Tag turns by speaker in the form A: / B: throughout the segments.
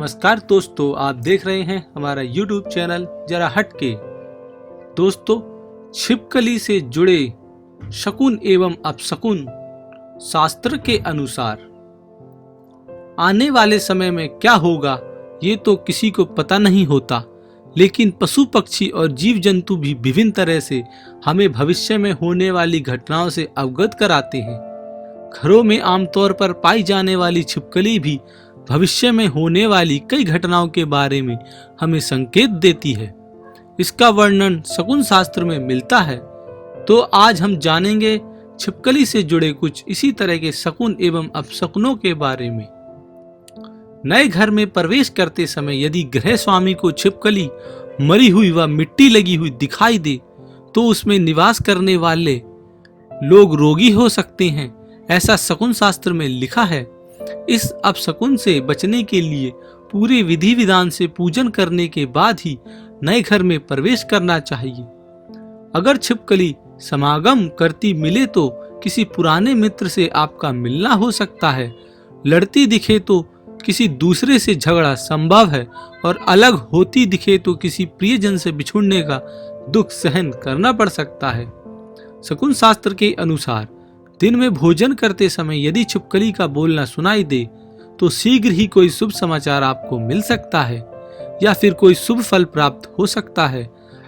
A: नमस्कार दोस्तों, आप देख रहे हैं हमारा YouTube चैनल जरा हटके। दोस्तों, छिपकली से जुड़े शकुन एवं अपशकुन शास्त्र के अनुसार आने वाले समय में क्या होगा ये तो किसी को पता नहीं होता, लेकिन पशु पक्षी और जीव जंतु भी विभिन्न तरह से हमें भविष्य में होने वाली घटनाओं से अवगत कराते हैं। घरों में आमतौर पर पाई जाने वाली छिपकली भी भविष्य में होने वाली कई घटनाओं के बारे में हमें संकेत देती है। इसका वर्णन शकुन शास्त्र में मिलता है। तो आज हम जानेंगे छिपकली से जुड़े कुछ इसी तरह के शकुन एवं अपशकुनों के बारे में। नए घर में प्रवेश करते समय यदि गृह स्वामी को छिपकली मरी हुई व मिट्टी लगी हुई दिखाई दे तो उसमें निवास करने वाले लोग रोगी हो सकते हैं, ऐसा शकुन शास्त्र में लिखा है। इस अपशकुन से बचने के लिए पूरे विधि विधान से पूजन करने के बाद ही नए घर में प्रवेश करना चाहिए। अगर छिपकली समागम करती मिले तो किसी पुराने मित्र से आपका मिलना हो सकता है। लड़ती दिखे तो किसी दूसरे से झगड़ा संभव है और अलग होती दिखे तो किसी प्रियजन से बिछुड़ने का दुख सहन करना पड़ सकता है। शकुन शास्त्र के अनुसार दिन में भोजन करते समय यदि छिपकली का बोलना सुनाई दे तो शीघ्र ही कोई शुभ समाचार आपको मिल सकता है या फिर कोई शुभ फल प्राप्त हो सकता है।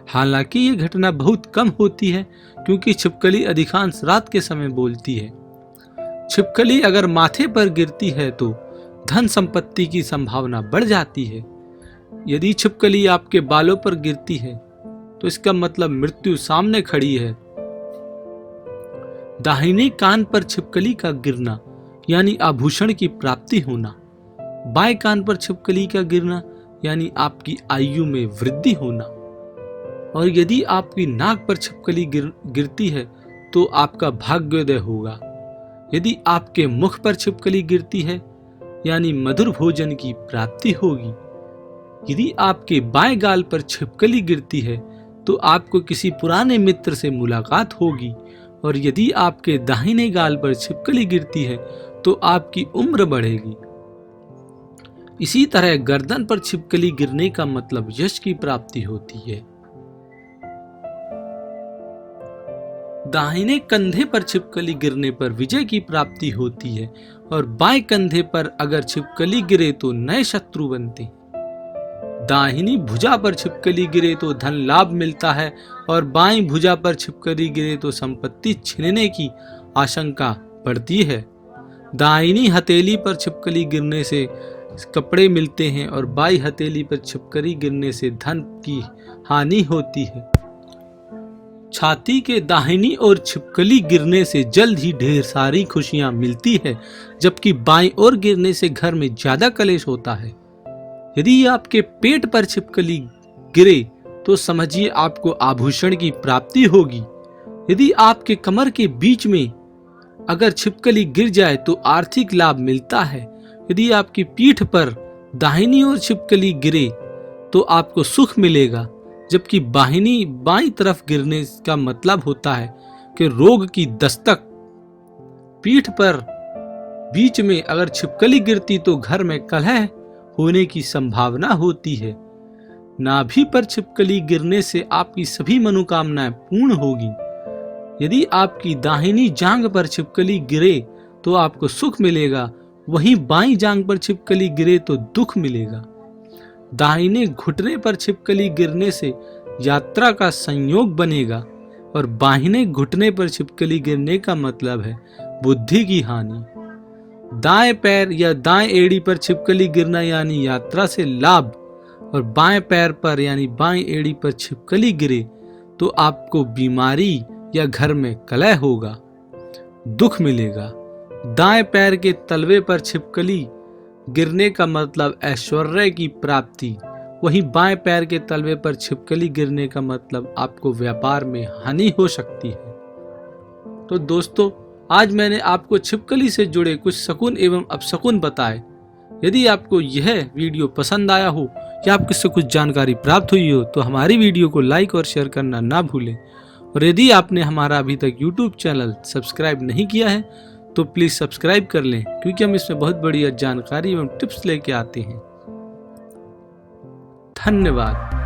A: हालांकि ये घटना बहुत कम होती है क्योंकि छिपकली अधिकांश रात के समय बोलती है। छिपकली अगर माथे पर गिरती है तो धन संपत्ति की संभावना बढ़ जाती है। यदि छिपकली आपके बालों पर गिरती है तो इसका मतलब मृत्यु सामने खड़ी है। दाहिने कान पर छिपकली का गिरना यानी आभूषण की प्राप्ति होना। बाएं कान पर छिपकली का गिरना यानी आपकी आयु में वृद्धि होना। और यदि आपकी नाक पर छिपकली गिरती है तो आपका भाग्योदय होगा। यदि आपके मुख पर छिपकली गिरती है यानी मधुर भोजन की प्राप्ति होगी। यदि आपके बाएं गाल पर छिपकली गिरती है तो आपको किसी पुराने मित्र से मुलाकात होगी। और यदि आपके दाहिने गाल पर छिपकली गिरती है तो आपकी उम्र बढ़ेगी। इसी तरह गर्दन पर छिपकली गिरने का मतलब यश की प्राप्ति होती है। दाहिने कंधे पर छिपकली गिरने पर विजय की प्राप्ति होती है और बाएं कंधे पर अगर छिपकली गिरे तो नए शत्रु बनते हैं। दाहिनी भुजा पर छिपकली गिरे तो धन लाभ मिलता है और बाईं भुजा पर छिपकली गिरे तो संपत्ति छिनने की आशंका बढ़ती है। दाहिनी हथेली पर छिपकली गिरने से कपड़े मिलते हैं और बाईं हथेली पर छिपकली गिरने से धन की हानि होती है। छाती के दाहिनी ओर छिपकली गिरने से जल्द ही ढेर सारी खुशियां मिलती है, जबकि बाईं ओर गिरने से घर में ज्यादा कलेश होता है। यदि आपके पेट पर छिपकली गिरे तो समझिए आपको आभूषण की प्राप्ति होगी। यदि आपके कमर के बीच में अगर छिपकली गिर जाए तो आर्थिक लाभ मिलता है। यदि आपकी पीठ पर दाहिनी ओर छिपकली गिरे तो आपको सुख मिलेगा, जबकि बाईं तरफ गिरने का मतलब होता है कि रोग की दस्तक। पीठ पर बीच में अगर छिपकली गिरती तो घर में कलह होने की संभावना होती है। नाभि पर छिपकली गिरने से आपकी सभी मनोकामनाएं पूर्ण होगी। यदि आपकी दाहिनी जांघ पर छिपकली गिरे तो आपको सुख मिलेगा, वहीं बाईं जांघ पर छिपकली गिरे तो दुख मिलेगा। दाहिने घुटने पर छिपकली गिरने से यात्रा का संयोग बनेगा और बाहिने घुटने पर छिपकली गिरने का मतलब है बुद्धि की हानि। दाएं पैर या दाएं एड़ी पर छिपकली गिरना यानी यात्रा से लाभ और बाएं पैर पर यानी बाएं एड़ी पर छिपकली गिरे तो आपको बीमारी या घर में कलह होगा, दुख मिलेगा। दाएं पैर के तलवे पर छिपकली गिरने का मतलब ऐश्वर्य की प्राप्ति, वहीं बाएं पैर के तलवे पर छिपकली गिरने का मतलब आपको व्यापार में हानि हो सकती है। तो दोस्तों, आज मैंने आपको छिपकली से जुड़े कुछ शकुन एवं अपशकुन बताए। यदि आपको यह वीडियो पसंद आया हो या आपको इससे कुछ जानकारी प्राप्त हुई हो तो हमारी वीडियो को लाइक और शेयर करना ना भूलें। और यदि आपने हमारा अभी तक YouTube चैनल सब्सक्राइब नहीं किया है तो प्लीज़ सब्सक्राइब कर लें, क्योंकि हम इसमें बहुत बढ़िया जानकारी एवं टिप्स लेके आते हैं। धन्यवाद।